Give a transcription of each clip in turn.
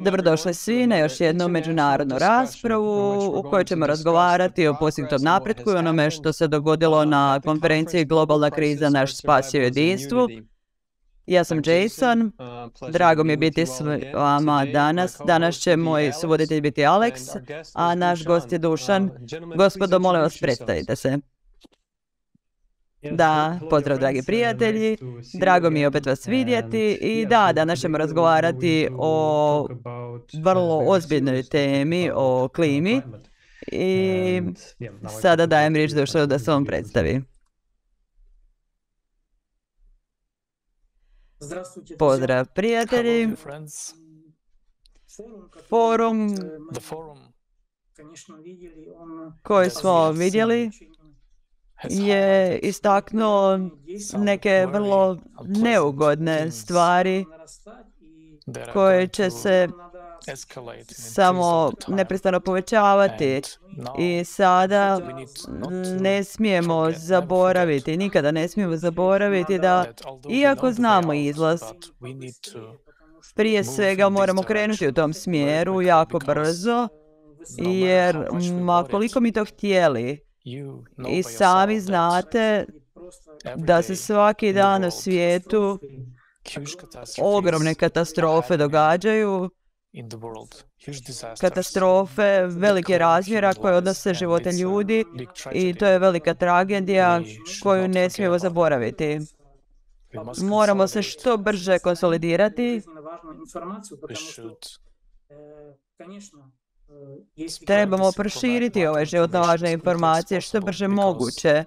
Dobrodošli svi na još jednu međunarodnu raspravu u kojoj ćemo razgovarati o postignutom napretku i onome što se dogodilo na konferenciji Globalna kriza naš spasio jedinstvu. Ja sam Jason, drago mi je biti s vama danas. Danas će moj suvoditelj biti Alex, a naš gost je Dušan. Gospodo, molim vas, predstavite se. Da, pozdrav dragi prijatelji, drago mi je opet vas vidjeti i da, danas ćemo razgovarati o vrlo ozbiljnoj temi, o klimi i sada dajem riječ Dušanu da se on predstavi. Pozdrav prijatelji, forum koji smo vidjeli je istaknuo neke vrlo neugodne stvari koje će se samo neprestano povećavati i sada ne smijemo zaboraviti, nikada ne smijemo zaboraviti da iako znamo izlaz, prije svega moramo krenuti u tom smjeru jako brzo jer koliko mi to htjeli, i sami znate da se svaki dan u svijetu ogromne katastrofe događaju, katastrofe velike razmjera koje odnose živote ljudi i to je velika tragedija koju ne smijemo zaboraviti. Moramo se što brže konsolidirati. Trebamo proširiti ove životno važne informacije što brže moguće,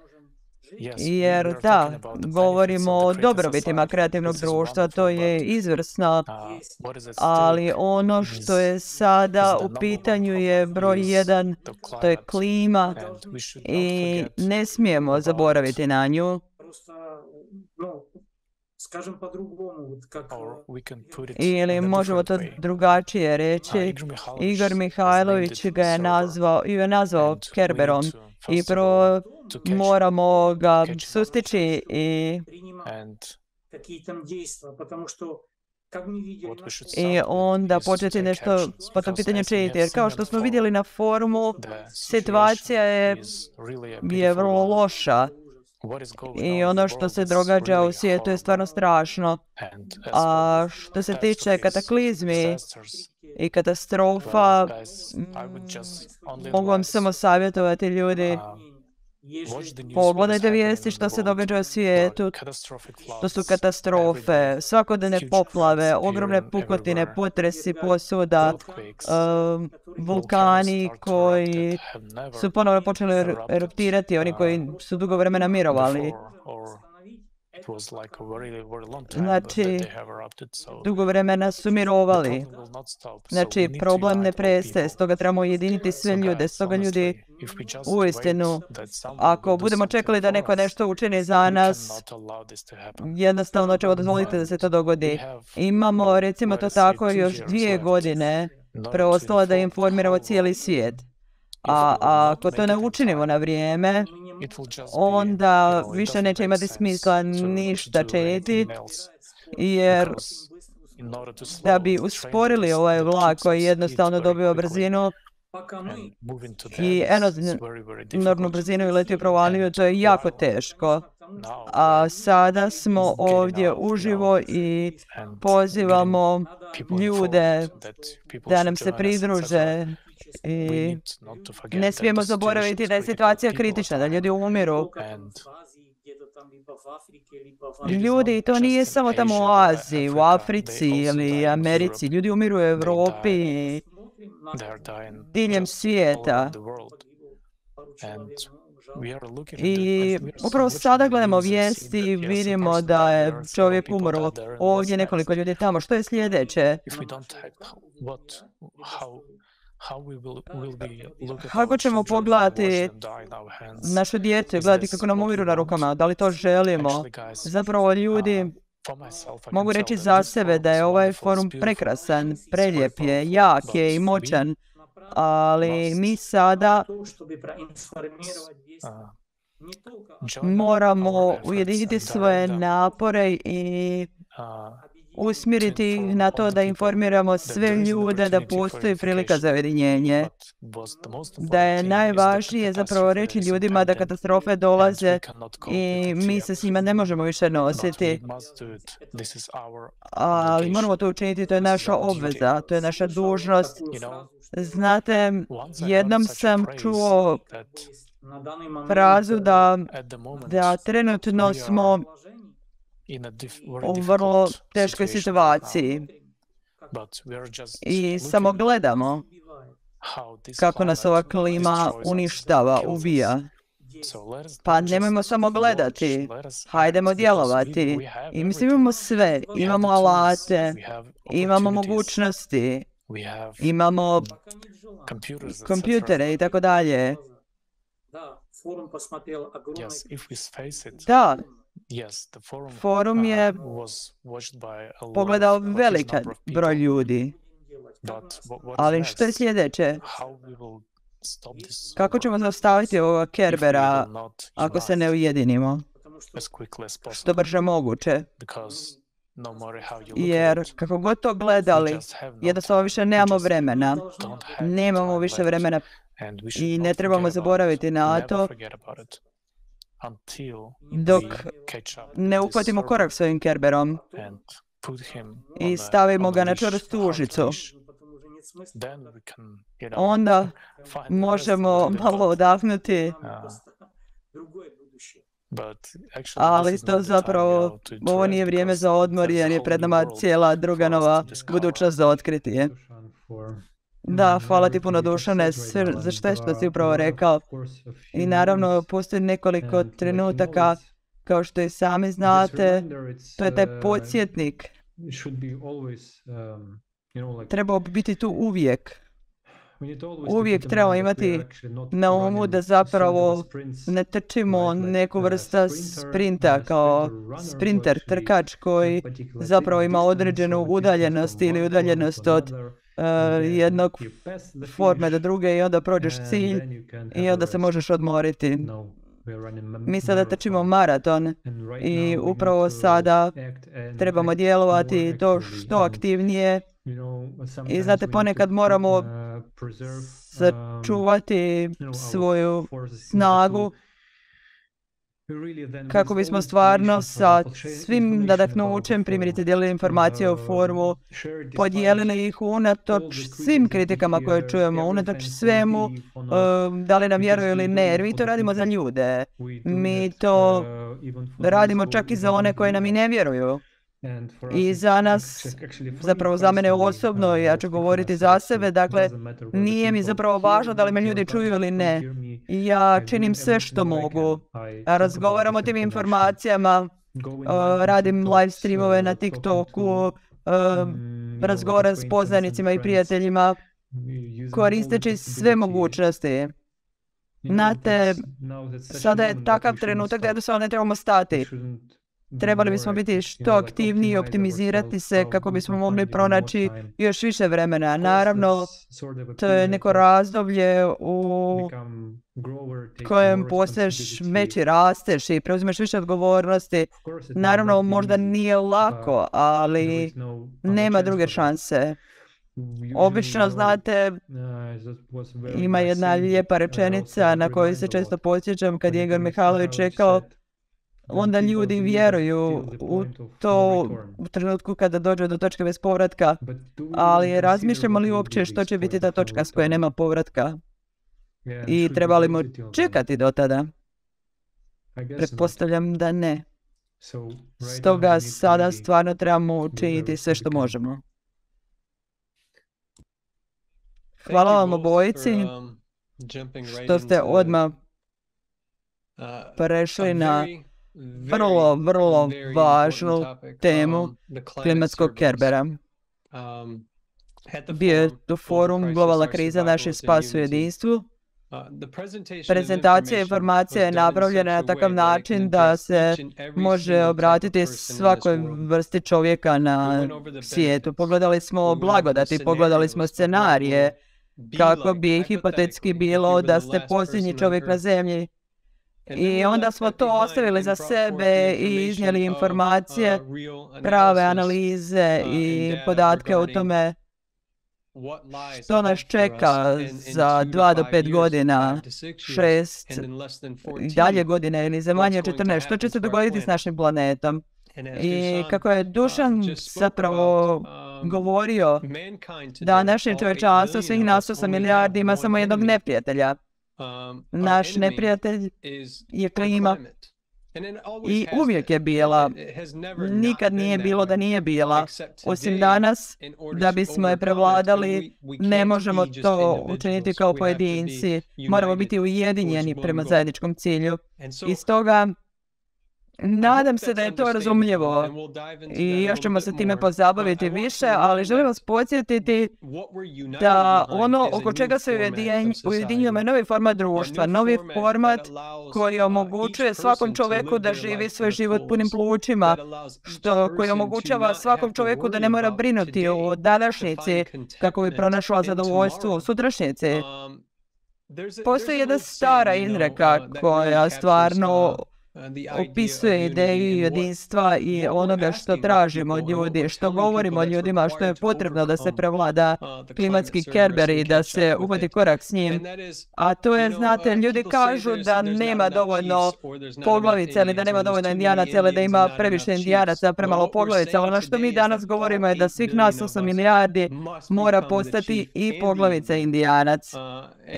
jer da, govorimo o dobrobitima kreativnog društva, to je izvrsno, ali ono što je sada u pitanju je broj 1, to je klima i ne smijemo zaboraviti na nju. Ili možemo to drugačije reći, Igor Mihajlović ga je nazvao Kerberom i prvo moramo ga sustići i onda početi nešto po tom pitanju činiti. Jer kao što smo vidjeli na forumu, situacija je vrlo loša. I ono što se događa u svijetu je stvarno strašno. A što se tiče kataklizmi i katastrofa, mogu vam samo savjetovati ljudi, pogledajte vijesti što se događa u svijetu. To su katastrofe, svakodnevne poplave, ogromne pukotine, potresi posuda, vulkani koji su ponovno počeli eruptirati, oni koji su dugo vremena mirovali. Znači, dugo vremena su mirovali. Znači, problem ne prestaje, stoga trebamo ujediniti sve ljude, stoga ljudi uistinu, ako budemo čekali da neko nešto učini za nas, jednostavno ćemo dozvoliti da se to dogodi. Imamo, recimo to tako, još 2 godine preostalo da informiramo cijeli svijet. A ako to ne učinimo na vrijeme, onda više neće imati smisla ništa činiti, jer da bi usporili ovaj vlak koji jednostavno dobio brzinu i enormnu brzinu i letio provalio, to je jako teško. A sada smo ovdje uživo i pozivamo ljude da nam se pridruže. I ne smijemo zaboraviti da je situacija kritična, da ljudi umiru. Ljudi, to nije samo tamo u Aziji, u Africi ili Americi. Ljudi umiru u Europi i diljem svijeta. I upravo sada gledamo vijesti i vidimo da je čovjek umro. Ovdje nekoliko ljudi tamo. Što je sljedeće? Kako ćemo pogledati našu djecu i gledati kako nam umiru na rukama? Da li to želimo? Zapravo ljudi, mogu reći za sebe da je ovaj forum prekrasan, prelijep je, jak je i moćan, ali mi sada moramo ujediniti svoje napore i usmjeriti ih na to da informiramo sve ljude da postoji prilika za ujedinjenje. Da je najvažnije zapravo reći ljudima da katastrofe dolaze i mi se s njima ne možemo više nositi. Ali moramo to učiniti, to je naša obveza, to je naša dužnost. Znate, jednom sam čuo frazu da trenutno smo u vrlo teškoj situaciji i samo gledamo kako nas ova klima uništava, ubija. Pa nemojmo samo gledati, hajdemo djelovati. I mislim imamo sve, imamo alate, imamo mogućnosti, imamo kompjutere i tako dalje. Da, forum je pogledao veliki broj ljudi. Ali što je sljedeće? Kako ćemo zaustaviti ovoga Kerbera ako se ne ujedinimo? Što brže moguće. Jer kako god to gledali, jednostavno više nemamo vremena. Nemamo više vremena i ne trebamo zaboraviti na to dok ne uhvatimo korak s ovim Kerberom i stavimo ga na čvrstu užicu. Onda možemo malo odahnuti, ali to zapravo, ovo nije vrijeme za odmor jer je pred nama cijela druga nova budućnost za otkriti. Da, hvala ti puno Dušane za što si upravo rekao. I naravno postoji nekoliko trenutaka, kao što i sami znate, to je taj podsjetnik. Trebao bi biti tu uvijek. Uvijek trebamo imati na umu da zapravo ne trčimo neku vrsta sprinta kao sprinter, trkač koji zapravo ima određenu udaljenost ili udaljenost od jednog forme do druge i onda prođeš cilj i onda se možeš odmoriti. Mi sada trčimo maraton i upravo sada trebamo djelovati to što aktivnije. I znate, ponekad moramo sačuvati svoju snagu kako bismo stvarno sa svim nadahnućem, primjerite, dijelili informacije o forumu, podijelili ih unatoč svim kritikama koje čujemo, unatoč svemu, da li nam vjeruju ili ne, jer mi to radimo za ljude. Mi to radimo čak i za one koje nam i ne vjeruju. I za nas, zapravo za mene osobno, ja ću govoriti za sebe, dakle, nije mi zapravo važno da li me ljudi čuju ili ne. Ja činim sve što mogu. Razgovaram o tim informacijama, radim live streamove na TikToku, razgovaram s poznanicima i prijateljima, koristeći sve mogućnosti. Znate, sada je takav trenutak da jednostavno ne trebamo stati. Trebali bismo biti što aktivniji i optimizirati se kako bismo mogli pronaći još više vremena. Naravno, to je neko razdoblje u kojem postaješ veći, rasteš i preuzimaš više odgovornosti. Naravno, možda nije lako, ali nema druge šanse. Obično, znate, ima jedna lijepa rečenica na koju se često podsjećam kad je Igor Mihajlović rekao: onda ljudi vjeruju u to u trenutku kada dođe do točke bez povratka, ali razmišljamo li uopće što će biti ta točka s koje nema povratka i trebali mu čekati do tada? Pretpostavljam da ne. Stoga sada stvarno trebamo učiniti sve što možemo. Hvala vam obojici što ste odmah prešli na vrlo važnu temu klimatskog Kerbera. Bio je to forum Globalna kriza, naš spas u jedinstvu. Prezentacija informacija je napravljena na takav način da se može obratiti svakoj vrsti čovjeka na svijetu. Pogledali smo blagodati, pogledali smo scenarije kako bi hipotetski bilo da ste posljednji čovjek na zemlji I onda smo to ostavili za sebe i iznijeli informacije, prave analize i podatke o tome što nas čeka za 2 do 5 godina, 6 i dalje godine ili za manje od 14. Što će se dogoditi s našim planetom? I kako je Dušan zapravo govorio da naše čovječanstvo, svih nas 8 milijardi, ima samo jednog neprijatelja. Naš neprijatelj je klima. I uvijek je bila, nikad nije bilo da nije bila, osim danas, da bismo je prevladali, ne možemo to učiniti kao pojedinci, moramo biti ujedinjeni prema zajedničkom cilju. I stoga, nadam se da je to razumljivo i još ćemo se time pozabaviti više, ali želim vas podsjetiti da ono oko čega se ujedinjujemo je novi format društva, novi format koji omogućuje svakom čovjeku da živi svoj život punim plućima, koji omogućava svakom čovjeku da ne mora brinuti o današnjici kako bi pronašla zadovoljstvo u sutrašnjici. Postoji jedna stara izreka koja stvarno opisuje ideju jedinstva i onoga što tražimo od ljudi, što govorimo o ljudima, što je potrebno da se prevlada klimatski kerber i da se uhvati korak s njim. A to je, znate, ljudi kažu da nema dovoljno poglavica ili da nema dovoljno indijanaca ili da ima previše indijanaca, premalo poglavica. Ono što mi danas govorimo je da svih nas 8 milijardi mora postati i poglavica indijanac.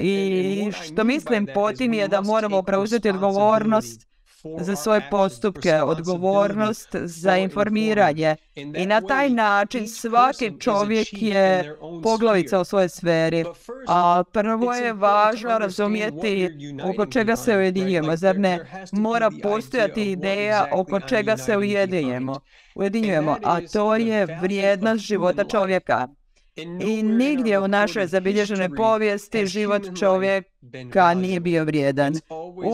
I što mislim po tim je da moramo preuzeti odgovornost za svoje postupke, odgovornost za informiranje. I na taj način svaki čovjek je poglavica u svojoj sferi. A prvo je važno razumjeti oko čega se ujedinjujemo. Zar ne? Mora postojati ideja oko čega se ujedinjujemo, a to je vrijednost života čovjeka. I nigdje u našoj zabilježenoj povijesti život čovjeka nije bio vrijedan.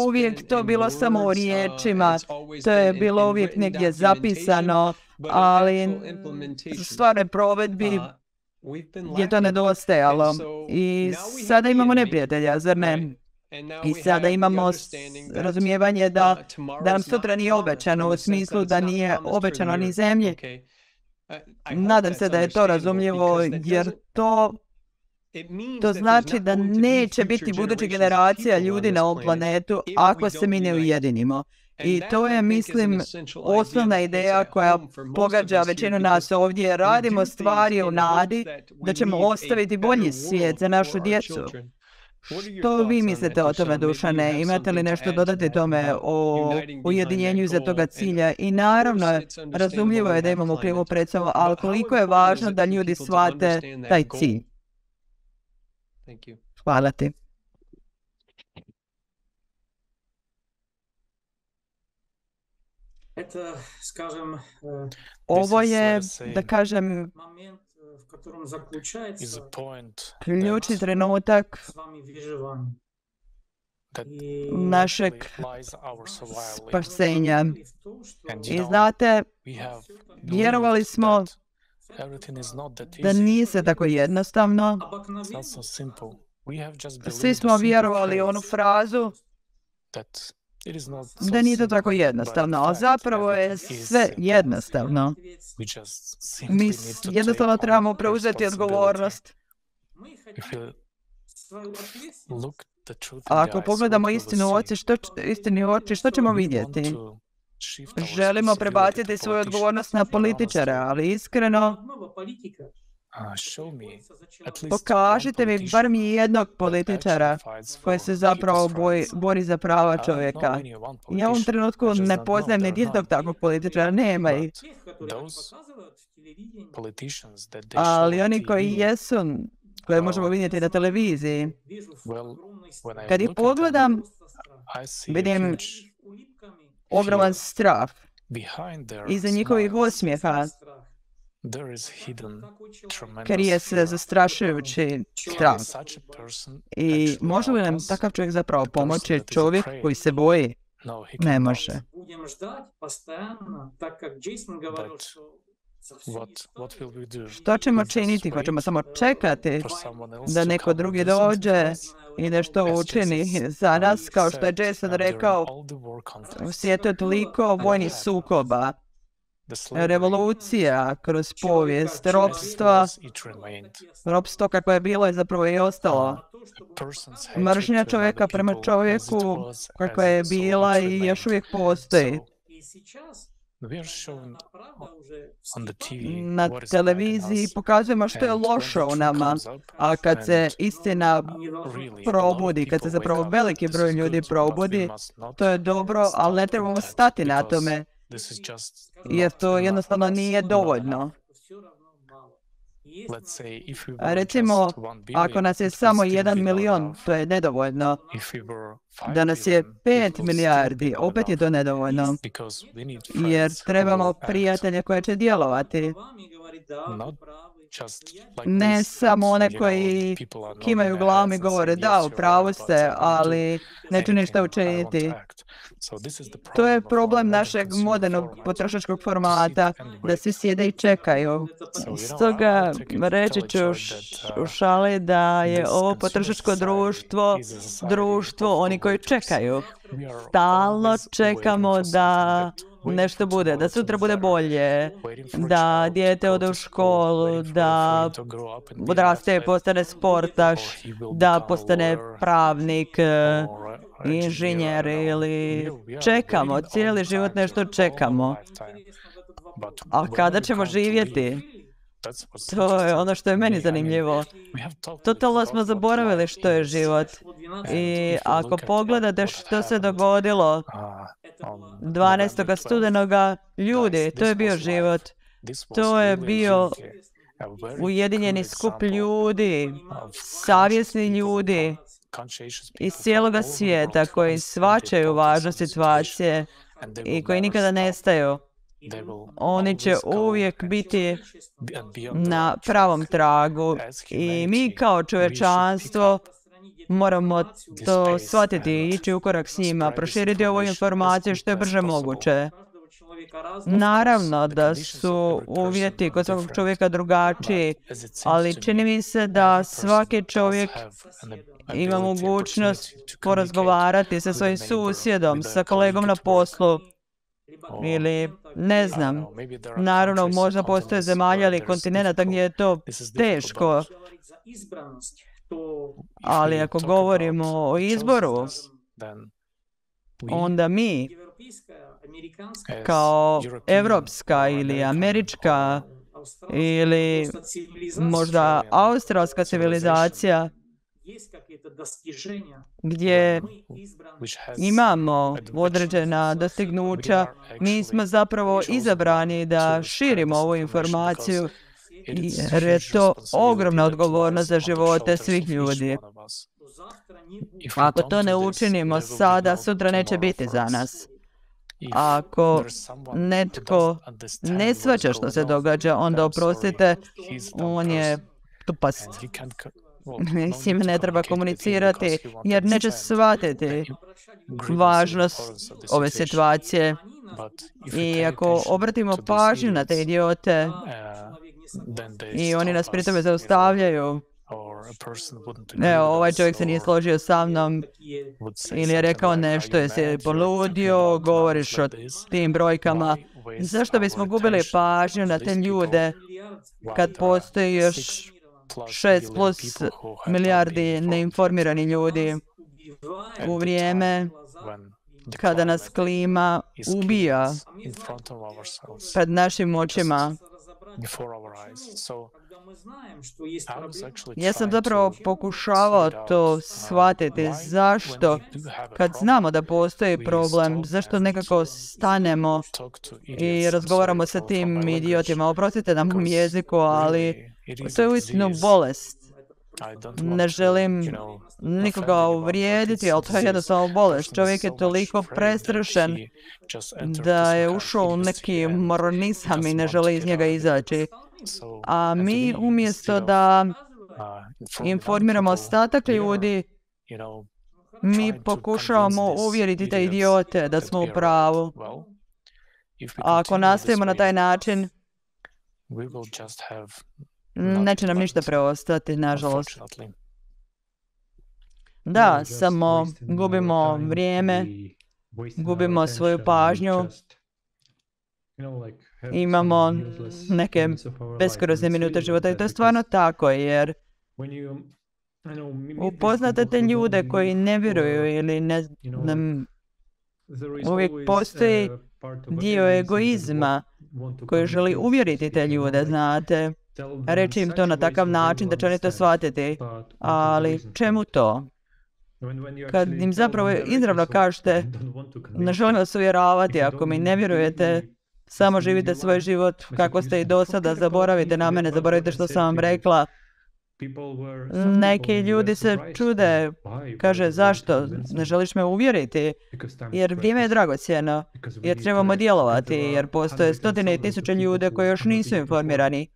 Uvijek to bilo samo u riječima, to je bilo uvijek negdje zapisano, ali u stvarnoj provedbi je to nedostajalo. I sada imamo neprijatelja, zar ne? I sada imamo razumijevanje da nam sutra nije obećano, u smislu da nije obećano ni zemlji. Nadam se da je to razumljivo, jer to znači da neće biti buduća generacija ljudi na ovom planetu ako se mi ne ujedinimo. I to je, mislim, osnovna ideja koja pogađa većinu nas ovdje. Radimo stvari u nadi da ćemo ostaviti bolji svijet za našu djecu. Što vi mislite o tome, Dušane? Imate li nešto dodati tome o ujedinjenju iza toga cilja? I naravno, razumljivo je da imamo krivu predstavu, ali koliko je važno da ljudi shvate taj cilj? Hvala ti. Ovo je, da kažem, ključni trenutak našeg spasenja. I znate, vjerovali smo da nije sve tako jednostavno. Svi smo vjerovali u onu frazu da nije to tako jednostavno, a zapravo je sve jednostavno. Mi jednostavno trebamo preuzeti odgovornost. A ako pogledamo istinu u oči, što ćemo vidjeti? Želimo prebaciti svoju odgovornost na političare, ali iskreno, pokažite mi bar mi jednog političara koji se zapravo bori za prava čovjeka. Ja u ovom trenutku ne poznajem ni jednog takvog političara, nema ih. Ali oni koji jesu, koje možemo vidjeti na televiziji, kad ih pogledam, vidim ogroman strah. Iza njihovih osmijeha krije se zastrašujući strah. I može li nam takav čovjek zapravo pomoći? Čovjek koji se boji? Ne može. Što ćemo činiti? Hoćemo samo čekati da neko drugi dođe i nešto učini za nas, kao što je Jason rekao, u svijetu je toliko vojnih sukoba, revolucija kroz povijest, ropstvo kako je bilo je zapravo i ostalo. Mržnja čovjeka prema čovjeku kakva je bila i još uvijek postoji. Na televiziji pokazujemo što je loše u nama, a kad se istina probudi, kad se zapravo veliki broj ljudi probudi, to je dobro, ali ne trebamo stati na tome, jer to jednostavno nije dovoljno. Recimo, ako nas je samo 1 milion, to je nedovoljno. Da nas je 5 milijardi, opet je to nedovoljno. Jer trebamo prijatelje koje će djelovati. Ne samo one koji kimaju glavom i govore da, u pravu ste, ali neću ništa učiniti. To je problem našeg modernog potrošačkog formata, da svi sjede i čekaju. Stoga reći ću u šali da je ovo potrošačko društvo oni koji čekaju. Stalno čekamo da nešto bude, da sutra bude bolje, da dijete ode u školu, da odraste, postane sportaš, da postane pravnik, inženjer ili čekamo, cijeli život nešto čekamo. A kada ćemo živjeti? To je ono što je meni zanimljivo. Totalno smo zaboravili što je život. I ako pogledate što se dogodilo 12. studenoga, ljudi, to je bio život. To je bio ujedinjeni skup ljudi, savjesni ljudi iz cijeloga svijeta koji shvaćaju važnost situacije i koji nikada nestaju. Oni će uvijek biti na pravom tragu i mi kao čovječanstvo moramo to shvatiti i ići u korak s njima, proširiti ovu informaciju što je brže moguće. Naravno da su uvjeti kod svakog čovjeka drugačiji, ali čini mi se da svaki čovjek ima mogućnost porazgovarati sa svojim susjedom, sa kolegom na poslu, ili ne znam, naravno možda postoje zemalja ili kontinenta gdje je to teško, ali ako govorimo o izboru, onda mi kao evropska ili američka ili možda australska civilizacija gdje imamo određena dostignuća, mi smo zapravo izabrani da širimo ovu informaciju jer je to ogromna odgovornost za živote svih ljudi. Ako to ne učinimo sada, sutra neće biti za nas. Ako netko ne shvaća što se događa, onda oprostite, on je tupast. S njim ne treba komunicirati jer neće shvatiti važnost ove situacije. I ako obratimo pažnju na te idiote i oni nas pri tome zaustavljaju, evo, ovaj čovjek se nije složio sa mnom ili je rekao nešto, jesi poludio, govoriš o tim brojkama. Zašto bismo gubili pažnju na te ljude kad postoji još 6+ milijardi neinformirani ljudi u vrijeme kada nas klima ubija pred našim očima? Ja sam zapravo pokušavao to shvatiti. Zašto? Kad znamo da postoji problem, zašto nekako stanemo i razgovaramo sa tim idiotima? Oprostite na mom jeziku, ali to je uistinu bolest. Ne želim nikoga uvrijediti, ali to je jednostavno bolest. Čovjek je toliko prestrašen da je ušao u neki moronizam i ne želi iz njega izaći. A mi umjesto da informiramo ostatak ljudi, mi pokušavamo uvjeriti te idiote da smo u pravu. A ako nastavimo na taj način, neće nam ništa preostati, nažalost. Da, samo gubimo vrijeme, gubimo svoju pažnju, imamo neke beskorisne minute života i to je stvarno tako, jer upoznate te ljude koji ne vjeruju ili ne znam, uvijek postoji dio egoizma koji želi uvjeriti te ljude, znate, reći im to na takav način da će oni to shvatiti, ali čemu to? Kad im zapravo izravno kažete, ne želim vas uvjeravati, ako mi ne vjerujete, samo živite svoj život kako ste i do sada, zaboravite na mene, zaboravite što sam vam rekla. Neki ljudi se čude, kaže zašto, ne želiš me uvjeriti, jer vrijeme je dragocjeno, jer trebamo djelovati, jer postoje stotine i tisuće ljude koji još nisu informirani,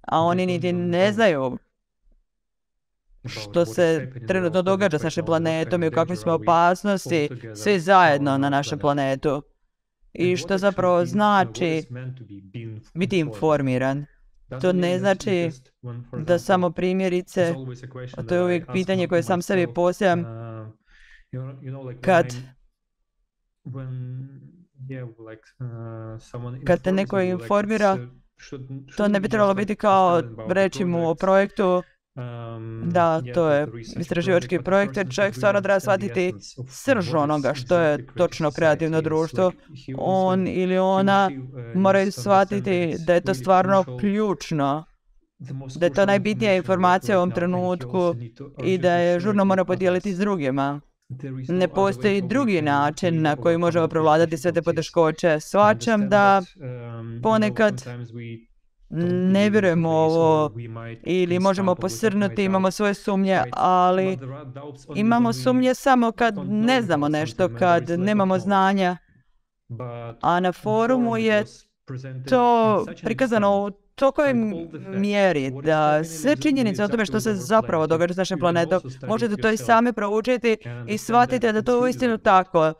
a oni niti ne znaju što se trenutno događa s našim planetom i u kakvoj smo opasnosti svi zajedno na našem planetu. I što zapravo znači biti informiran. To ne znači da samo primjerice, to je uvijek pitanje koje sam sebi postavljam, kad te neko informira, to ne bi trebalo biti kao reći mu o projektu, da, to je istraživački projekt, jer čovjek stvarno treba shvatiti srž onoga što je točno kreativno društvo. On ili ona moraju shvatiti da je to stvarno ključno, da je to najbitnija informacija u ovom trenutku i da je žurno mora podijeliti s drugima. Ne postoji drugi način na koji možemo prevladati sve te poteškoće. Shvaćam da ponekad ne vjerujemo ovo ili možemo posrnuti, imamo svoje sumnje, ali imamo sumnje samo kad ne znamo nešto, kad nemamo znanja. A na forumu je to prikazano u tokoj mjeri da sve činjenice o tome što se zapravo događa s našim planetom, možete to i sami proučiti i shvatite da to je uistinu tako,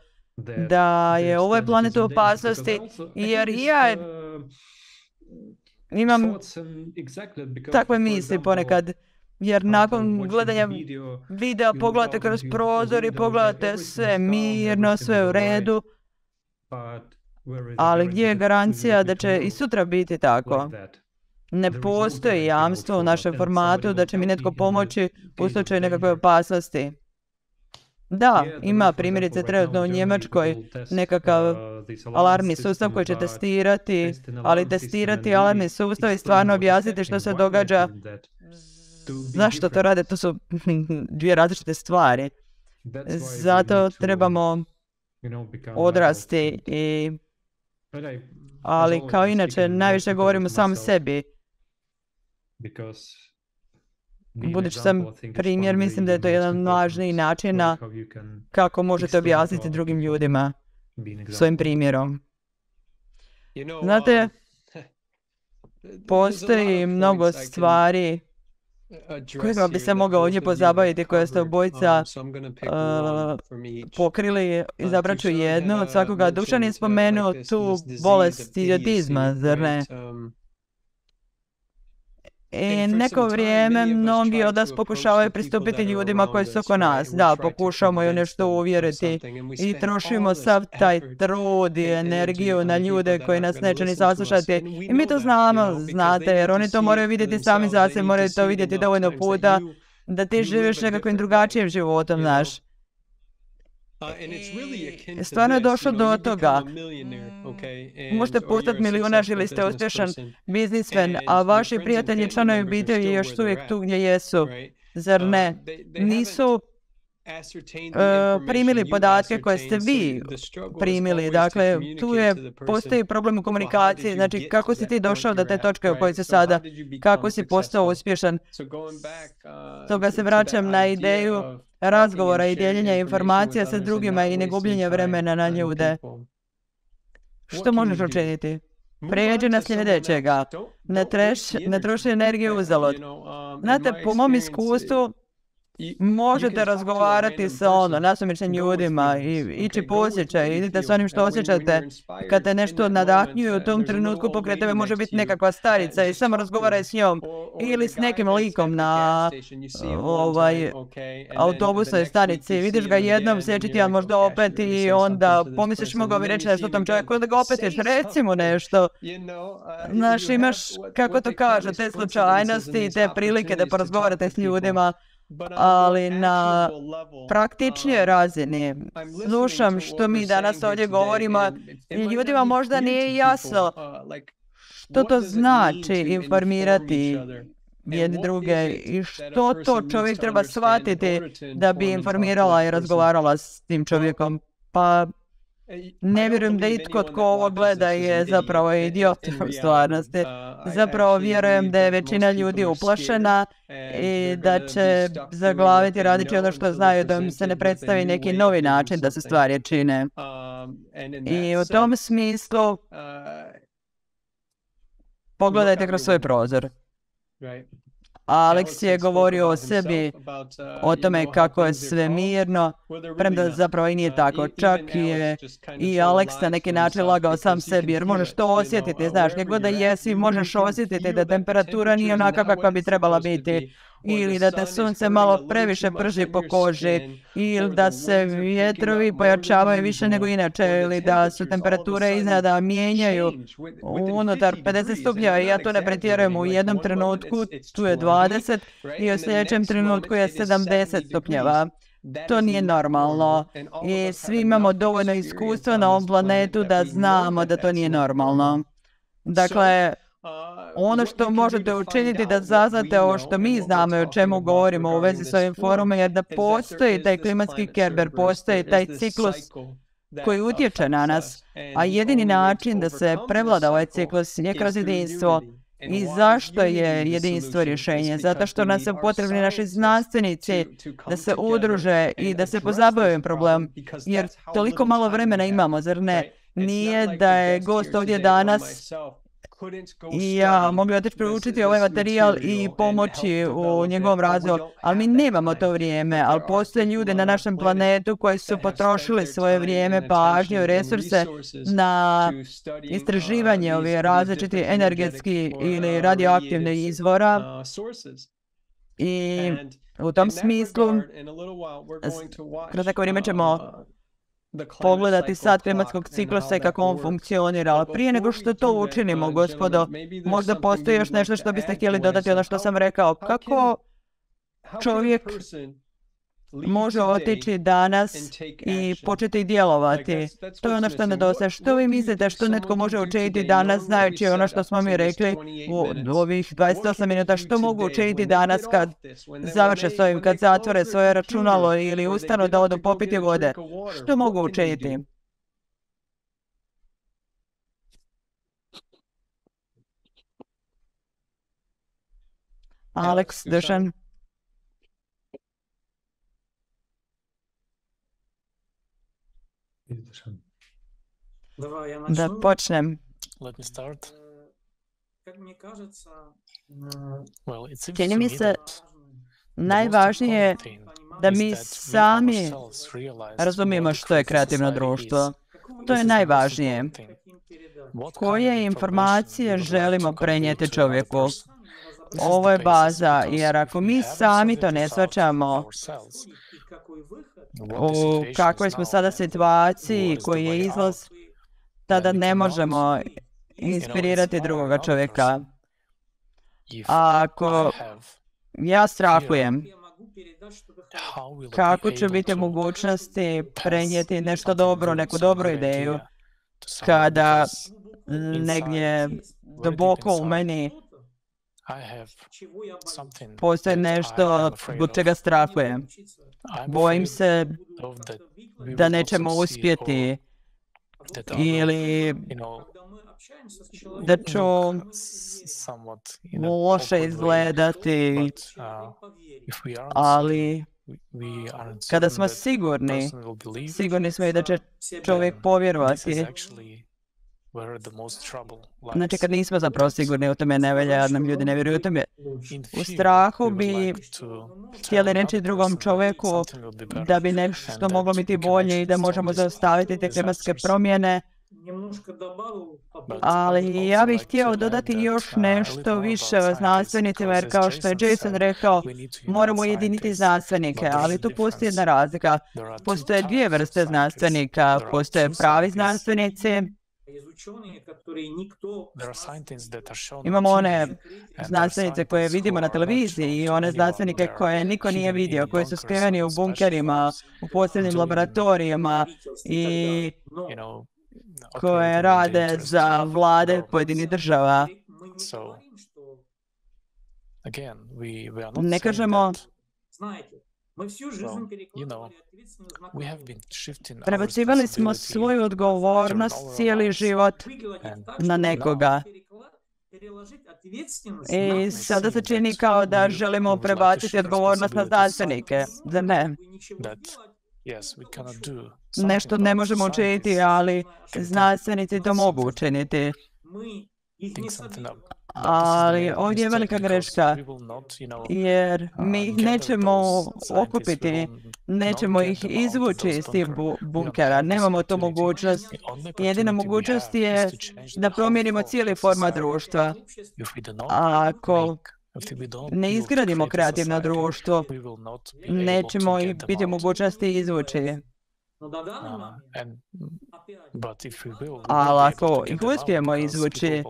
da je ovaj planet u opasnosti, jer ja imam takve misli ponekad, jer nakon gledanja videa pogledate kroz prozor i pogledate sve mirno, sve u redu, ali gdje je garancija da će i sutra biti tako? Ne postoji jamstvo u našem formatu da će mi netko pomoći u slučaju nekakve opasnosti. Da, ima primjerice trenutno u Njemačkoj nekakav alarmni sustav koji će testirati, ali testirati alarmni sustav i stvarno objasniti što se događa. Zašto to rade? To su dvije različite stvari. Zato trebamo odrasti ali kao inače najviše govorimo sam sebi. Budući sam primjer, mislim da je to jedan važniji način kako možete objasniti drugim ljudima svojim primjerom. Znate, postoji mnogo stvari kojima bi se mogao ovdje pozabaviti, koje ste obojica pokrili. Izabrat ću jednu od svakoga. Dušan je spomenuo tu bolest idiotizma, zar ne? I neko vrijeme mnogi od nas pokušavaju pristupiti ljudima koji su oko nas. Da, pokušamo ju nešto uvjeriti i trošimo sav taj trud i energiju na ljude koji nas neće ni saslušati. I mi to znamo, znate, jer oni to moraju vidjeti sami za sebe, moraju to vidjeti dovoljno puta da ti živiš nekakvim drugačijim životom, znaš. Stvarno je došlo do toga. Možete postati milijunaš ili ste uspješan biznismen, a vaši prijatelji i članovi obitelji još uvijek tu gdje jesu. Zar ne? Nisu primili podatke koje ste vi primili. Dakle, tu postoji problem u komunikaciji. Znači, kako si ti došao do te točke u kojoj si sada? Kako si postao uspješan? Toga se vraćam na ideju razgovora i dijeljenja informacija sa drugima i ne gubljenja vremena na ljude. Što možeš učiniti? Prijeđi na sljedećega. Ne troši energiju uzalud. Znate, po mom iskustvu, možete razgovarati sa nasumičnim ljudima i ići po osjećaj, idite s onim što osjećate. Kad te nešto nadahnjuje u tom trenutku, pokraj tebe može biti nekakva starica i samo razgovaraj s njom. Ili s nekim likom na autobusnoj stanici. Vidiš ga jednom, sljedeći tjedan možda opet i onda pomisliš mogao bi reći nešto tom čovjeku, onda ga opet reci mu nešto. Znaš, imaš, kako to kaže, te slučajnosti i te prilike da porazgovarate s ljudima, ali na praktičnijoj razini. Slušam što mi danas ovdje govorimo i ljudima možda nije jasno što to znači informirati jedni druge i što to čovjek treba shvatiti da bi informirala i razgovarala s tim čovjekom. Pa ne vjerujem da itko tko ovo gleda je zapravo idiot u stvarnosti. Zapravo vjerujem da je većina ljudi uplašena i da će zaglaviti radeći ono što znaju, da im se ne predstavi neki novi način da se stvari čine. I u tom smislu pogledajte kroz svoj prozor. Alex je govorio o sebi, o tome kako je sve mirno, premda zapravo i nije tako. Čak je i Alex na neki način lagao sam sebi, jer možeš to osjetiti, znaš, gdje god da jesi, možeš osjetiti da temperatura nije onaka kakva bi trebala biti, ili da te sunce malo previše prži po koži, ili da se vjetrovi pojačavaju više nego inače, ili da su temperature iznada mijenjaju unutar 50 stupnjeva i ja to ne pretjerujem, u jednom trenutku tu je 20 i u sljedećem trenutku je 70 stupnjeva. To nije normalno i svi imamo dovoljno iskustva na ovom planetu da znamo da to nije normalno. Dakle, ono što možete učiniti da saznate ovo što mi znamo i o čemu govorimo u vezi s ovim forumom je da postoji taj klimatski kerber, postoji taj ciklus koji utječe na nas, a jedini način da se prevlada ovaj ciklus je kroz jedinstvo. I zašto je jedinstvo rješenje? Zato što nam su potrebni naši znanstvenici da se udruže i da se pozabavim problemom, jer toliko malo vremena imamo, zar ne? Nije da je gost ovdje danas i ja mogu otići proučiti ovaj materijal i pomoći u njegovom razvoju, ali mi nemamo to vrijeme, ali postoje ljude na našem planetu koji su potrošili svoje vrijeme, pažnju i resurse na istraživanje ovih različitih energetskih ili radioaktivnih izvora i u tom smislu kroz neko vrijeme ćemo pogledati sad klimatskog ciklusa i kako on funkcionira. Ali prije nego što to učinimo, gospodo, možda postoji još nešto što biste htjeli dodati ono što sam rekao. Kako čovjek može otići danas i početi djelovati? To je ono što nedostaje. Što vi mislite što netko može učiniti danas, znajući ono što smo mi rekli u ovih 28 minuta? Što mogu učiniti danas kad završe s ovim, kad zatvore svoje računalo ili ustanu da odu popiti vode? Što mogu učiniti? Alex, Dušan? Da počnem. Čini mi se najvažnije da mi sami razumijemo što je kreativno društvo. To je najvažnije. Koje informacije želimo prenijeti čovjeku? Ovo je baza, jer ako mi sami to ne shvaćamo, u kakvoj smo sada situaciji, koji je izlaz, tada ne možemo inspirirati drugoga čovjeka. A ako ja strahujem, kako će biti mogućnosti prenijeti nešto dobro, neku dobru ideju, kada negdje duboko u meni postoji nešto zbog čega strahujem. Bojim se da nećemo uspjeti ili da ću loše izgledati, ali kada smo sigurni smo i da će čovjek povjerovati Znači, kad nismo zapravo sigurni o tome, ne velja, nam ljudi ne vjeruju o tome. U strahu bi htjeli reći drugom čovjeku da bi nešto moglo biti bolje i da možemo zaustaviti te klimatske promjene. Ali ja bih htio dodati još nešto više o znanstvenicima, jer kao što je Jason rekao, moramo ujediniti znanstvenike, ali tu postoji jedna razlika. Postoje dvije vrste znanstvenika, postoje pravi znanstvenici. Imamo one znanstvenice koje vidimo na televiziji i one znanstvenike koje niko nije vidio, koji su skriveni u bunkerima, u posebnim laboratorijama i koje rade za vlade pojedinih država. Ne kažemo, prebacivali smo svoju odgovornost cijeli život na nekoga. I sada se čini kao da želimo prebaciti odgovornost na znanstvenike. Zar ne? Nešto ne možemo učiniti, ali znanstvenici to mogu učiniti. Ali ovdje je velika greška, jer mi ih nećemo okupiti, nećemo ih izvući iz tih bunkera, nemamo tu mogućnost. Jedina mogućnost je da promijenimo cijeli format društva. A ako ne izgradimo kreativno društvo, nećemo ih biti u mogućnosti izvući. Ali ako ih uspijemo izvući,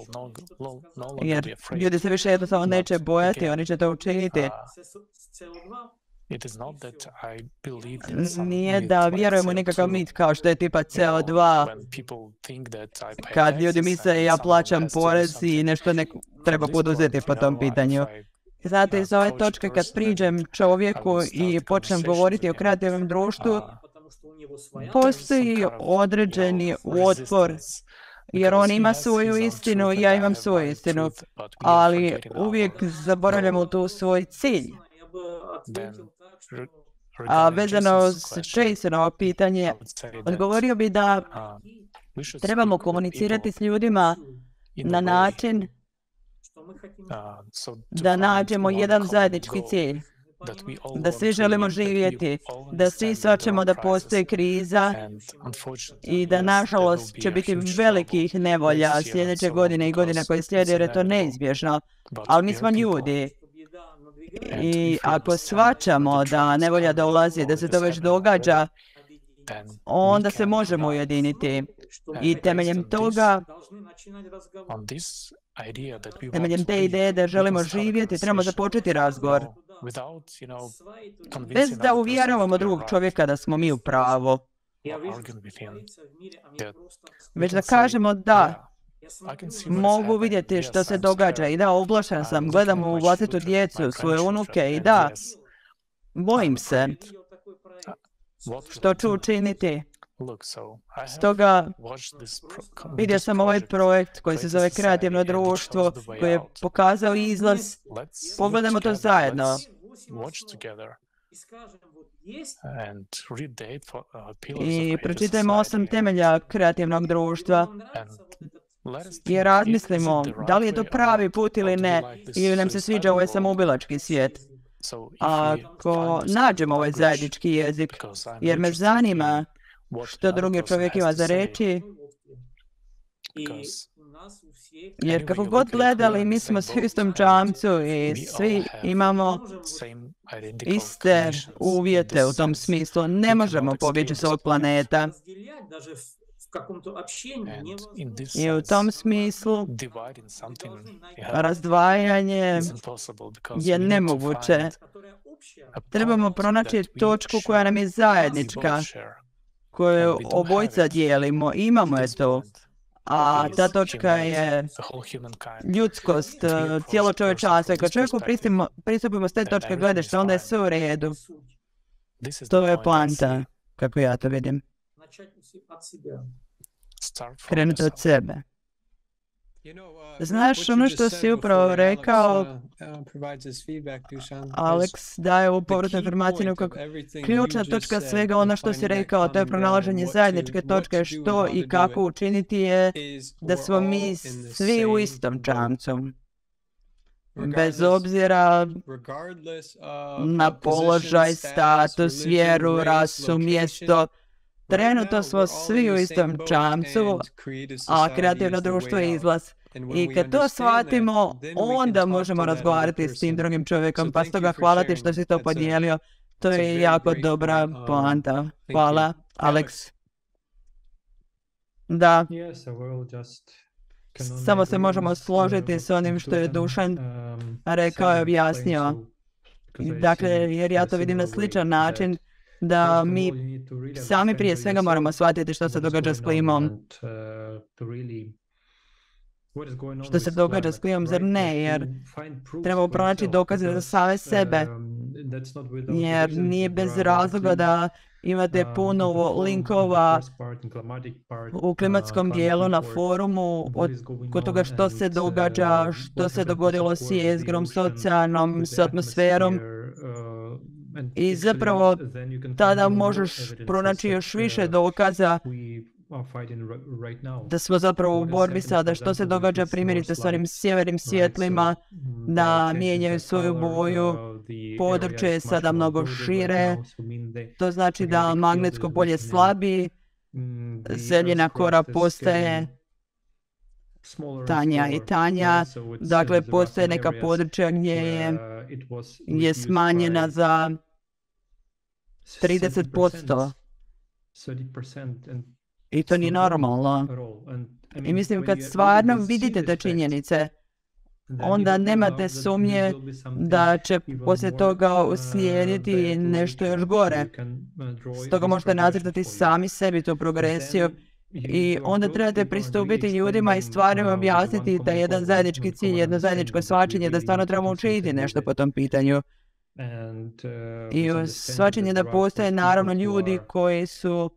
jer ljudi se više jednostavno neće bojati, oni će to učiniti. Nije da vjerujemo nikakav mit kao što je tipa CO2, kad ljudi misle ja plaćam porez i nešto treba poduzeti po tom pitanju. Znate, iz ove točke kad priđem čovjeku i počnem govoriti o kreativnom društvu, postoji određeni otpor, jer on ima svoju istinu i ja imam svoju istinu, ali uvijek zaboravljamo tu svoj cilj. A vezano uz Jasonovo pitanje, odgovorio bi da trebamo komunicirati s ljudima na način da nađemo jedan zajednički cilj. Da svi želimo živjeti, da svi shvaćamo da postoji kriza i da nažalost će biti velikih nevolja sljedeće godine i godine koje slijede jer je to neizbježno. Ali mi smo ljudi i ako shvaćamo da nevolja dolazi, da se to već događa, onda se možemo ujediniti i temeljem toga, temeljem te ideje da želimo živjeti, trebamo započeti razgovor. Bez da uvjeravamo drugog čovjeka da smo mi u pravu. Već da kažemo da, mogu vidjeti što se događa i da, ublašen sam, gledam u vlastitu djecu, svoje unuke i da, bojim se što ću učiniti. Stoga vidio sam ovaj projekt koji se zove Kreativno društvo, koji je pokazao izlaz. Pogledajmo to zajedno. I pročitajmo 8 temelja kreativnog društva i razmislimo da li je to pravi put ili ne, ili nam se sviđa ovaj samoubilački svijet. Ako nađemo ovaj zajednički jezik, jer me zanima što drugi čovjek ima za reći, jer kako god gledali, mi smo svi u istom čamcu i svi imamo iste uvjete u tom smislu. Ne možemo pobjeći s ovog planeta. I u tom smislu razdvajanje je nemoguće. Trebamo pronaći točku koja nam je zajednička, koju obojica dijelimo, imamo je to. A ta točka je ljudskost, cijelo čovječanstvo. Kad čovjeku pristupimo s te točke gledišta, onda je sve u redu. To je poanta, kako ja to vidim. Krenuti od sebe. Znaš, ono što si upravo rekao, Alex daje u povratnu informaciju kako ključna točka svega ono što si rekao, to je pronalaženje zajedničke točke, što i kako učiniti je da smo mi svi u istom čamcu. Bez obzira na položaj, status, vjeru, rasu, mjesto, trenutno smo svi u istom čamcu, a kreativno društvo je izlaz. I kad to shvatimo, onda možemo razgovarati s tim drugim čovjekom, pa stoga hvala ti što si to podijelio. To je jako dobra poanta. Hvala, Alex. Da. Samo se možemo složiti s onim što je Dušan rekao i objasnio. Dakle, jer ja to vidim na sličan način, da mi sami prije svega moramo shvatiti što se događa s klimom. Što se događa s klimom, zar ne? Jer trebamo pronaći dokaze za same sebe. Jer nije bez razloga da imate puno linkova u klimatskom dijelu na forumu kod toga što se događa, što se dogodilo s jezgrom, s oceanom, s atmosferom. I zapravo tada možeš pronaći još više dokaza da smo zapravo u borbi sada. Što se događa primjerice s onim sjevernim svjetlima, da mijenjaju svoju boju, područje je sada mnogo šire, to znači da magnetsko polje slabi, zemljina kora postaje tanja i tanja, dakle postoje neka područja gdje je smanjena za 30%. I to nije normalno. I mislim, kad stvarno vidite te činjenice, onda nemate sumnje da će poslije toga uslijediti nešto još gore. Stoga možete nacrtati sami sebi tu progresiju i onda trebate pristupiti ljudima i stvarno objasniti da je jedan zajednički cilj, jedno zajedničko shvaćanje, da stvarno trebamo učiniti nešto po tom pitanju. I shvaćanje da postoje naravno ljudi koji su,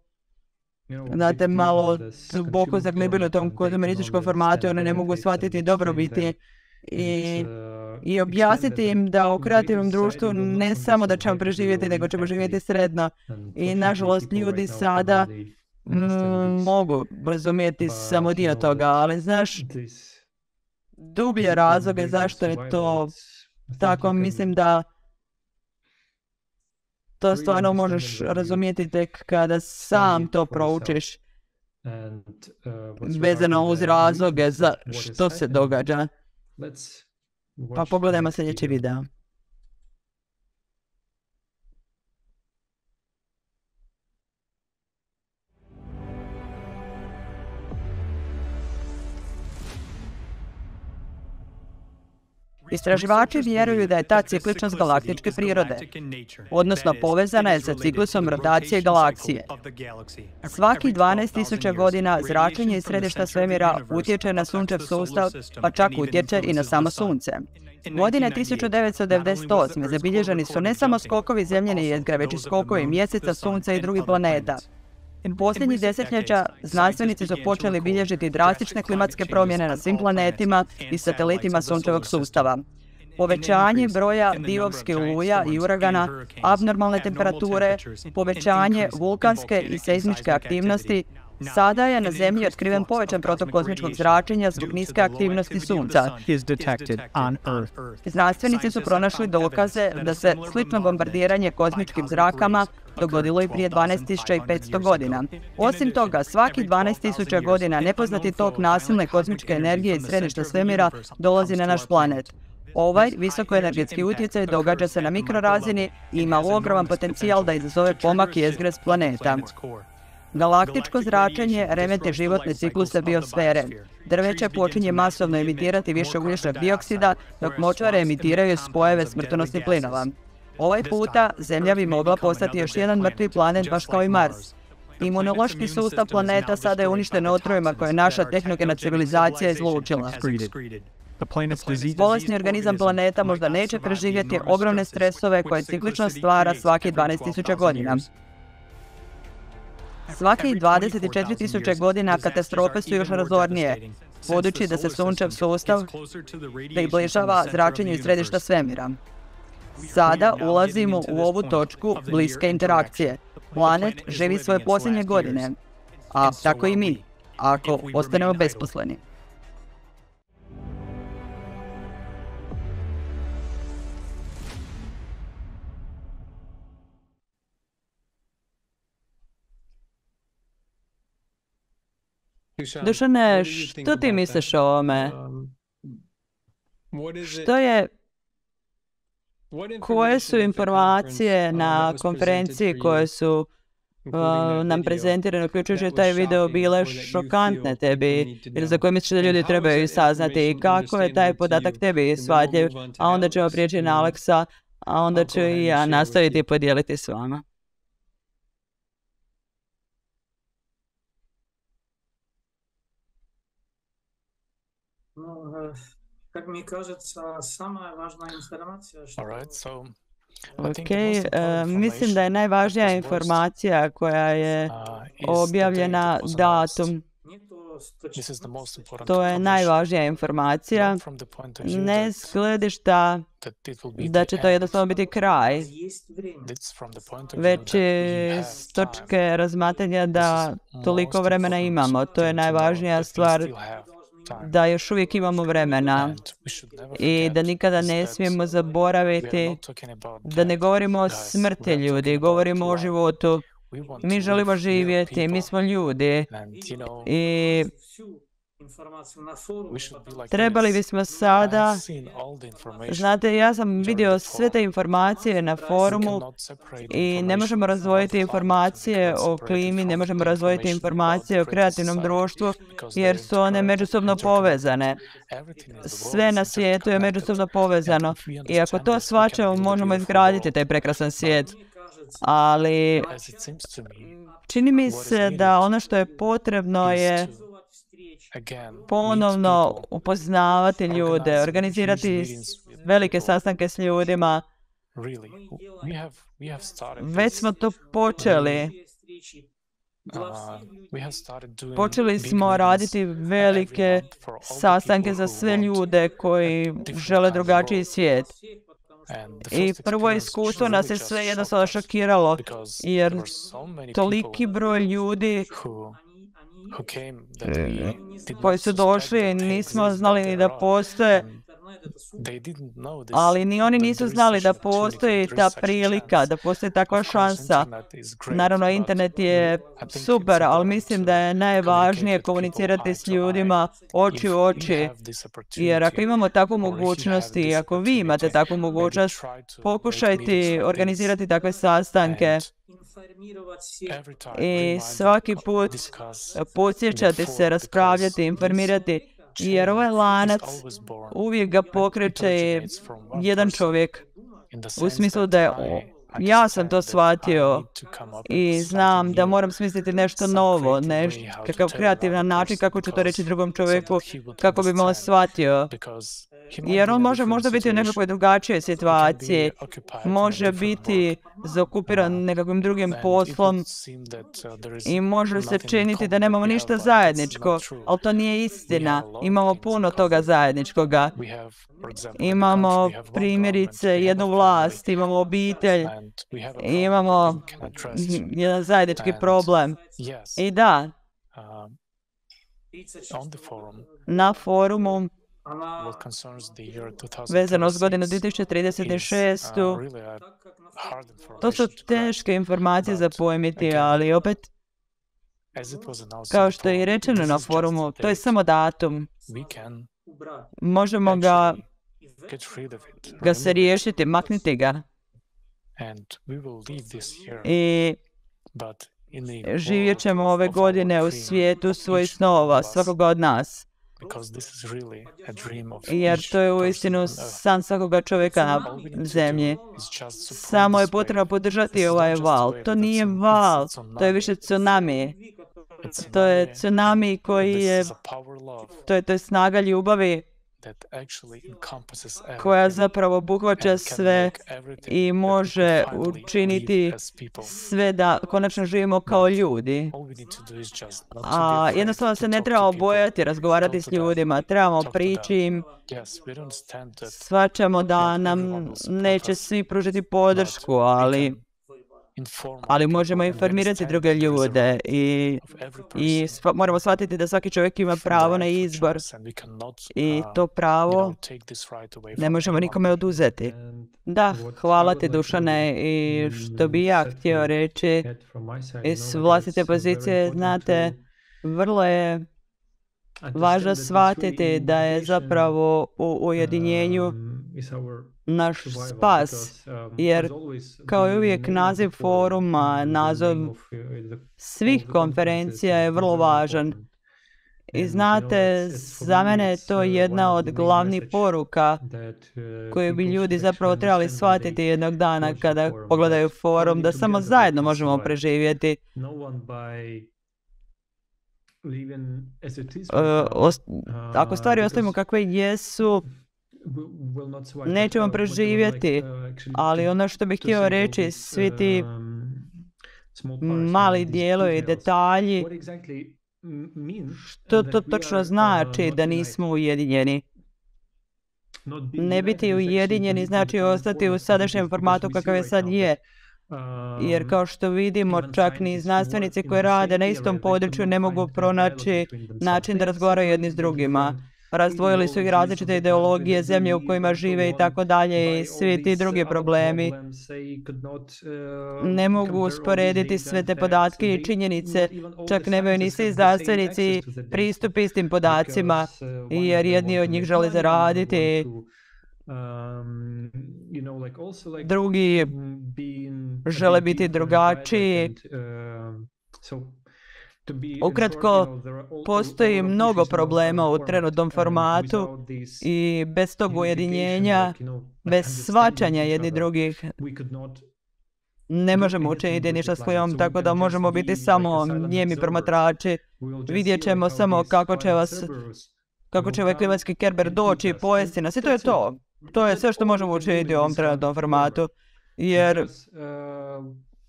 znate, malo duboko zaglibili u tom konzumerističkom formatu, one ne mogu shvatiti dobrobiti i objasniti im da u kreativnom društvu ne samo da ćemo preživjeti, nego ćemo živjeti sretno. I nažalost ljudi sada mogu razumjeti samo dio toga, ali znaš, dublje razloge zašto je to tako, mislim da to stvarno možeš razumjeti tek kada sam to proučiš, vezano uz razloge za što se događa. Pa pogledajmo sljedeći video. Istraživači vjeruju da je ta cikličnost galaktičke prirode, odnosno povezana je sa ciklusom rotacije galaksije. Svaki 12.000 godina zračenje iz središta svemira utječe na sunčev sustav, pa čak utječe i na samo sunce. Godine 1998. zabilježeni su ne samo skokovi zemljine jezgre, već i skokovi mjeseca, sunca i drugih planeta. Posljednjih desetljeća znanstvenici su počeli bilježiti drastične klimatske promjene na svim planetima i satelitima sunčevog sustava. Povećanje broja divovskih oluja i uragana, abnormalne temperature, povećanje vulkanske i seizmičke aktivnosti, sada je na Zemlji otkriven povećan protok kozmičkog zračenja zbog niske aktivnosti Sunca. Znanstvenici su pronašli dokaze da se slično bombardiranje kozmičkim zrakama dogodilo i prije 12.500 godina. Osim toga, svaki 12.000 godina nepoznati tok nasilne kozmičke energije iz središta svemira dolazi na naš planet. Ovaj visokoenergetski utjecaj događa se na mikrorazini i ima ogroman potencijal da izazove pomak jezgre s planeta. Galaktičko zračenje remete životne cikluse biosfere. Drveće počinje masovno emitirati više ugljičnog dioksida, dok močvare emitiraju spojeve smrtonosnih plinova. Ovaj puta Zemlja bi mogla postati još jedan mrtvi planet baš kao i Mars. Imunološki sustav planeta sada je uništen otrovima koje je naša tehnogena civilizacija izlučila. Bolesni organizam planeta možda neće preživjeti ogromne stresove koje ciklično stvara svaki 12.000 godina. Svaki 24.000 godina katastrofe su još razornije. budući da se sunčev sustav približava zračenju iz središta svemira. Sada ulazimo u ovu točku bliske interakcije. Planet živi svoje posljednje godine, a tako i mi, ako ostanemo besposleni. Dušane, što ti misliš o ovome? Koje su informacije na konferenciji koje su nam prezentirane, uključujući taj video, bile šokantne tebi, ili za koje misliš da ljudi trebaju saznati, i kako je taj podatak tebi shvatljiv, a onda ćemo prijeći na Aleksa, a onda ću i ja nastaviti podijeliti s vama. Как mi кажется, самая важная информация, mislim da je najvažnija informacija koja je objavljena datum. To je najvažnija informacija, ne s gledišta da će to jednostavno biti kraj, već s točke razmatranja da toliko vremena imamo. To je najvažnija stvar, da još uvijek imamo vremena i da nikada ne smijemo zaboraviti da ne govorimo o smrti ljudi, govorimo o životu. Mi želimo živjeti, mi smo ljudi i trebali bismo sada, znate, ja sam vidio sve te informacije na forumu i ne možemo razdvojiti informacije o klimi, ne možemo razdvojiti informacije o kreativnom društvu jer su one međusobno povezane. Sve na svijetu je međusobno povezano i ako to shvaćamo, možemo izgraditi taj prekrasan svijet. Ali čini mi se da ono što je potrebno je ponovno upoznavati ljude, organizirati velike sastanke s ljudima. Već smo to počeli. Počeli smo raditi velike sastanke za sve ljude koji žele drugačiji svijet. I prvo iskustvo nas je sve jednostavno šokiralo, jer toliki broj ljudi koji su došli, nismo znali ni da postoje, ali ni oni nisu znali da postoji ta prilika, da postoji takva šansa. Naravno, internet je super, ali mislim da je najvažnije komunicirati s ljudima oči u oči. Jer ako imamo takvu mogućnost i ako vi imate takvu mogućnost, pokušajte organizirati takve sastanke i svaki put podsjećati se, raspravljati, informirati. Jer ovaj lanac uvijek ga pokreće jedan čovjek, u smislu da je ja sam to shvatio i znam da moram smisliti nešto novo, kakav kreativan način kako ću to reći drugom čovjeku, kako bi malo shvatio. Jer on može možda biti u nekakvoj drugačijoj situaciji, može biti zaokupiran nekakvim drugim poslom i može se činiti da nemamo ništa zajedničko, ali to nije istina. Imamo puno toga zajedničkoga. Imamo primjerice jednu vlast, imamo obitelj, imamo jedan zajednički problem. I da, na forumu vezano s godinu 2036. To su teške informacije za pojmiti, ali opet, kao što je i rečeno na forumu, to je samo datum. Možemo ga se riješiti, makniti ga. I živjet ćemo ove godine u svijetu svojih snova, svakoga od nas. Jer to je uistinu san svakoga čovjeka na zemlji. Samo je potrebno podržati ovaj val. To nije val, to je više tsunami. To je tsunami koji je, to je snaga ljubavi koja zapravo obuhvaća sve i može učiniti sve da konačno živimo kao ljudi. A jednostavno se ne trebamo bojati razgovarati s ljudima, trebamo prići im. Shvaćamo da nam neće svi pružiti podršku, ali možemo informirati druge ljude i moramo shvatiti da svaki čovjek ima pravo na izbor i to pravo ne možemo nikome oduzeti. Da, hvala ti Dušane, i što bi ja htio reći iz vlastite pozicije, znate, vrlo je važno shvatiti da je zapravo u ujedinjenju naš spas, jer kao i uvijek naziv foruma, naziv svih konferencija je vrlo važan. I znate, za mene je to jedna od glavnih poruka koju bi ljudi zapravo trebali shvatiti jednog dana kada pogledaju forum, da samo zajedno možemo preživjeti. Ako stvari ostavimo kakve jesu, nećemo preživjeti, ali ono što bih htio reći, svi ti mali dijelovi i detalji, što to točno znači da nismo ujedinjeni? Ne biti ujedinjeni znači ostati u sadašnjem formatu kakav je sad je. Jer kao što vidimo, čak ni znanstvenici koji rade na istom području ne mogu pronaći način da razgovaraju jedni s drugima. Razdvojili su ih različite ideologije, zemlje u kojima žive i tako dalje i svi ti drugi problemi. Ne mogu usporediti sve te podatke i činjenice, čak nemaju ni svi znanstvenici pristup istim podacima, jer jedni od njih žele zaraditi, drugi žele biti drugačiji. Ukratko, postoji mnogo problema u trenutnom formatu i bez tog ujedinjenja, bez shvaćanja jedni drugih, ne možemo učiniti ništa s kojom, tako da možemo biti samo nijemi promatrači. Vidjet ćemo samo kako će ovaj klimatski kerber doći i pojesti nas i to je to. To je sve što možemo učiniti u ovom trenutnom formatu, jer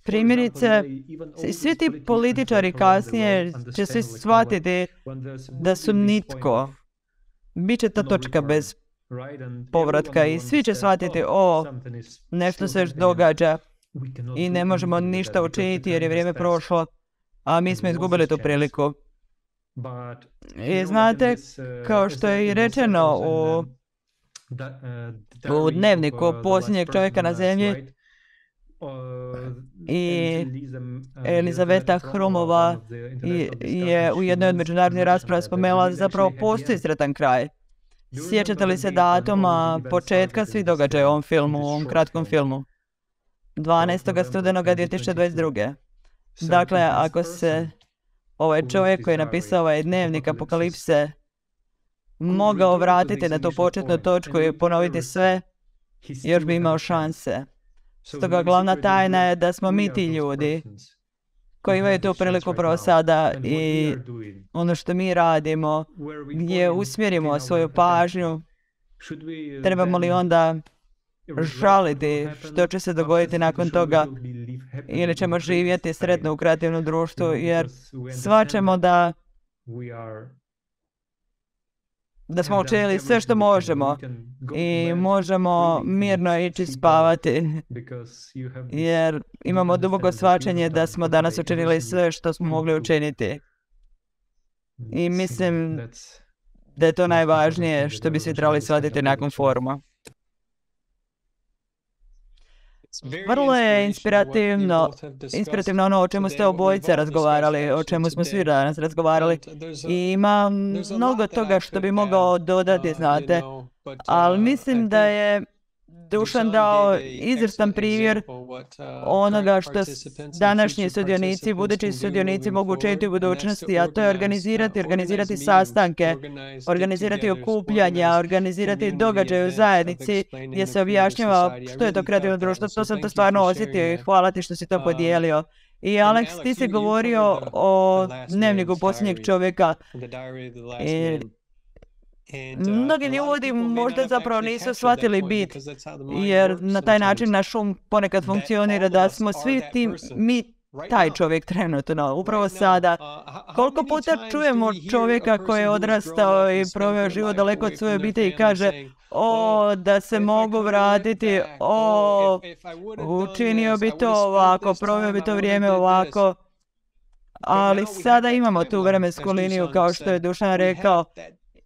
primjerice, svi ti političari kasnije će svi shvatiti da su nitko. Biće ta točka bez povratka i svi će shvatiti, nešto se još događa i ne možemo ništa učiniti jer je vrijeme prošlo, a mi smo izgubili tu priliku. I znate, kao što je i rečeno u dnevniku posljednjeg čovjeka na zemlji, i Elizaveta Hromova je u jednoj od međunarodnih rasprava spomenula da zapravo postoji sretan kraj. Sjećate li se datuma početka svih događaja u ovom filmu, u ovom kratkom filmu? 12. studenoga 2022. Dakle, ako se ovaj čovjek koji je napisao ovaj dnevnik Apokalipse mogao vratiti na tu početnu točku i ponoviti sve, još bi imao šanse. Stoga glavna tajna je da smo mi ti ljudi koji imaju tu priliku upravo sada i ono što mi radimo, gdje usmjerimo svoju pažnju, trebamo li onda žaliti što će se dogoditi nakon toga ili ćemo živjeti sretno u kreativnom društvu, jer shvaćamo da smo učinili sve što možemo i možemo mirno ići spavati, jer imamo duboko shvaćanje da smo danas učinili sve što smo mogli učiniti. I mislim da je to najvažnije što bi svi trebali shvatiti nakon foruma. Vrlo je inspirativno ono o čemu ste obojice razgovarali, o čemu smo svi danas razgovarali. I ima mnogo toga što bi mogao dodati, znate, ali mislim da je Dušan dao izvrstan primjer onoga što današnji sudionici, budući sudionici mogu učiniti u budućnosti, a to je organizirati sastanke, organizirati okupljanja, organizirati događaje u zajednici gdje se objašnjava što je to kreativno društvo. To sam to stvarno osjetio i hvala ti što si to podijelio. I Alex, ti si govorio o dnevniku posljednjeg čovjeka Mnogi ljudi možda zapravo nisu shvatili bit, jer na taj način naš ponekad funkcionira da smo svi mi taj čovjek trenutno, upravo sada. Koliko puta čujemo čovjeka koji je odrastao i proveo život daleko od svoje obitelji i kaže da se mogu vratiti, učinio bi to ovako, proveo bi to vrijeme ovako. Ali sada imamo tu vremensku liniju, kao što je Dušan rekao.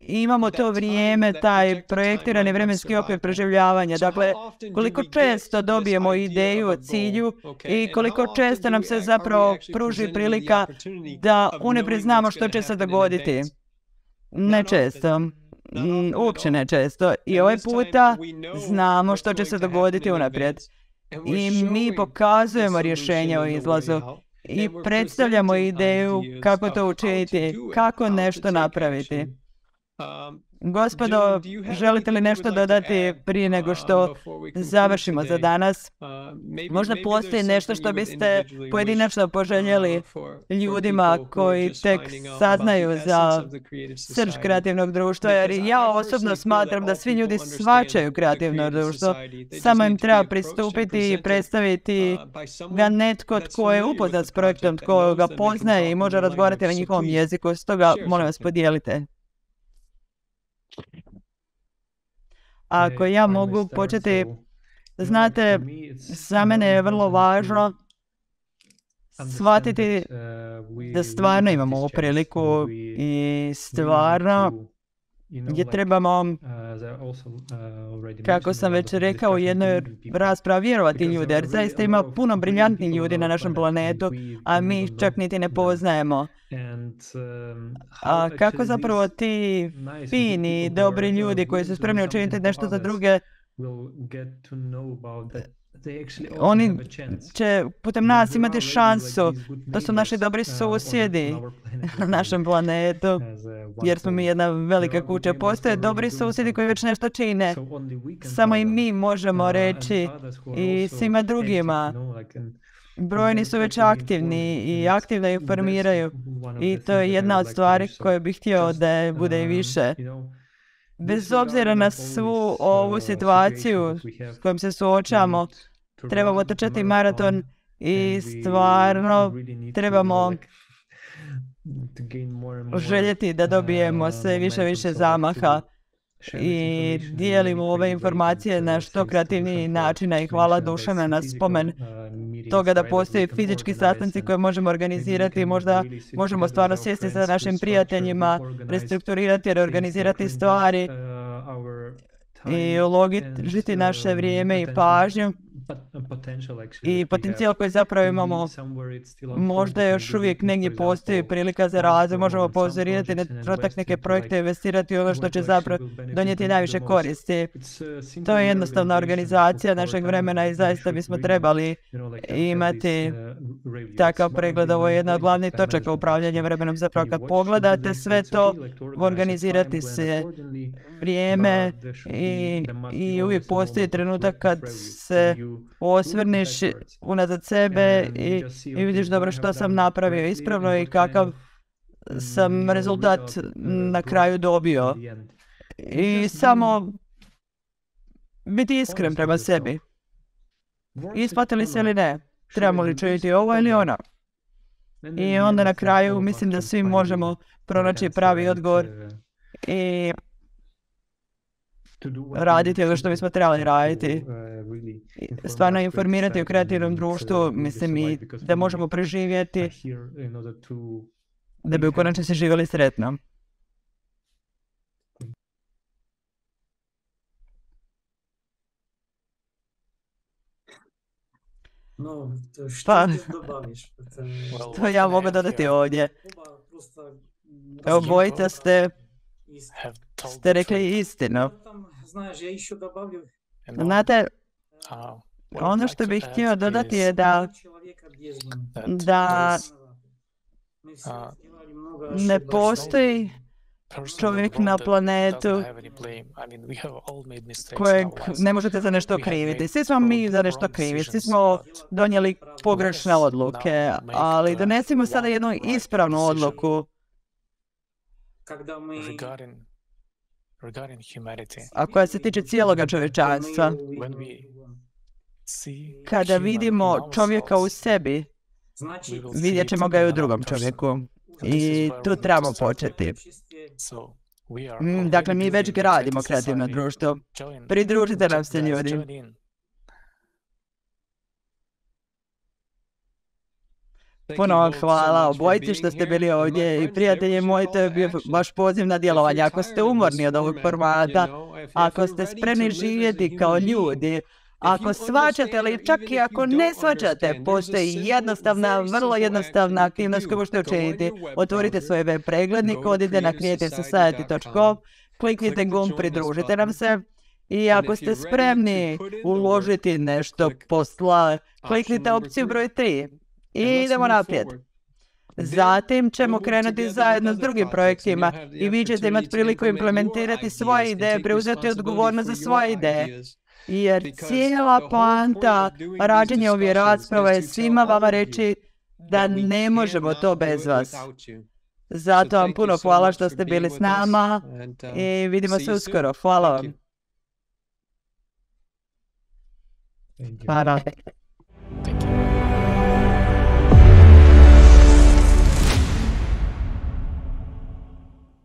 Imamo to vrijeme, taj projektirani vremenski okvir preživljavanja. Dakle, koliko često dobijemo ideju o cilju i koliko često nam se zapravo pruži prilika da unaprijed znamo što će se dogoditi. Ne često. Uopće ne često. I ovaj puta znamo što će se dogoditi unaprijed. I mi pokazujemo rješenje o izlazu. I predstavljamo ideju kako to učiniti, kako nešto napraviti. Gospodo, želite li nešto dodati prije nego što završimo za danas? Možda postoji nešto što biste pojedinačno poželjeli ljudima koji tek saznaju za srž kreativnog društva, jer ja osobno smatram da svi ljudi shvaćaju kreativno društvo, samo im treba pristupiti i predstaviti ga netko tko je upoznat s projektom, tko ga poznaje i može razgovarati na njihovom jeziku, stoga molim vas podijelite. Ako ja mogu početi, znate, za mene je vrlo važno shvatiti da stvarno imamo ovu priliku i stvarno gdje trebamo, kako sam već rekao u jednoj raspravi, vjerovati ljude, jer zaista ima puno briljantnih ljudi na našem planetu, a mi ih čak niti ne poznajemo. A kako zapravo ti fini, dobri ljudi koji su spremni učiniti nešto za druge, oni će putem nas imati šansu. To su naši dobri susjedi na našem planetu, jer smo mi jedna velika kuća. Postoje dobri susjedi koji već nešto čine. Samo i mi možemo reći i svima drugima. Brojni su već aktivni i aktivno informiraju. I to je jedna od stvari koje bih htio da bude i više. Bez obzira na svu ovu situaciju s kojom se suočavamo, trebamo trčati maraton i stvarno trebamo željeti da dobijemo sve više zamaha i dijelimo ove informacije na što kreativniji način. I hvala Dušana na spomen toga da postoji fizički sastanci koje možemo organizirati. Možda možemo stvarno sjesti sa našim prijateljima, restrukturirati, reorganizirati stvari i uložiti naše vrijeme i pažnju. I potencijal koji zapravo imamo, možda još uvijek negdje postoji prilika za razvoj, možemo pozorirati na neke projekte, investirati u ono što će zapravo donijeti najviše koristi. To je jednostavna organizacija našeg vremena i zaista bismo trebali imati takav pregled. Ovo je jedna od glavnih točaka upravljanja vremenom. Zapravo kad pogledate sve to, organizirati se vrijeme i uvijek postoji trenutak kad se osvrniš unazad sebe i vidiš dobro što sam napravio ispravno i kakav sam rezultat na kraju dobio. I samo biti iskren prema sebi. Isplatili se ili ne? Trebamo li činiti ovo ili ono? I onda na kraju mislim da svi možemo pronaći pravi odgovor i raditi ono što bismo trebali raditi. Stvarno informirati o kreativnom društvu, mislim i da možemo preživjeti, da bi u konačnici živjeli sretno. Pa, to ja mogu dodati ovdje. Obojica ste rekli istinu. Znate, ono što bih htio dodati je da ne postoji čovjek na planetu kojeg ne možete za nešto kriviti. Svi smo mi za nešto krivi, svi smo donijeli pogrešne odluke, ali donesimo sada jednu ispravnu odluku. a koja se tiče cijeloga čovječanstva. Kada vidimo čovjeka u sebi, vidjet ćemo ga i u drugom čovjeku. I tu trebamo početi. Dakle, mi već gradimo kreativno društvo. Pridružite nam se, ljudi. Puno vam hvala obojici što ste bili ovdje i prijatelji moji, to je bio vaš poziv na djelovanje. Ako ste umorni od ovog formata, ako ste spremni živjeti kao ljudi, ako shvaćate, ali čak i ako ne shvaćate, postoji jednostavna, vrlo jednostavna aktivnost koju možete učiniti. Otvorite svoj web preglednik, odite na creativesociety.com, kliknite gumb pridružite nam se i ako ste spremni uložiti nešto posla, kliknite opciju broj 3 i idemo naprijed. Zatim ćemo krenuti zajedno s drugim projektima i vi ćete imati priliku implementirati svoje ideje, preuzeti odgovornost za svoje ideje. Jer cijela poanta rađenja ovih rasprava je svima vama reći da ne možemo to bez vas. Zato vam puno hvala što ste bili s nama i vidimo se uskoro. Hvala vam. Hvala.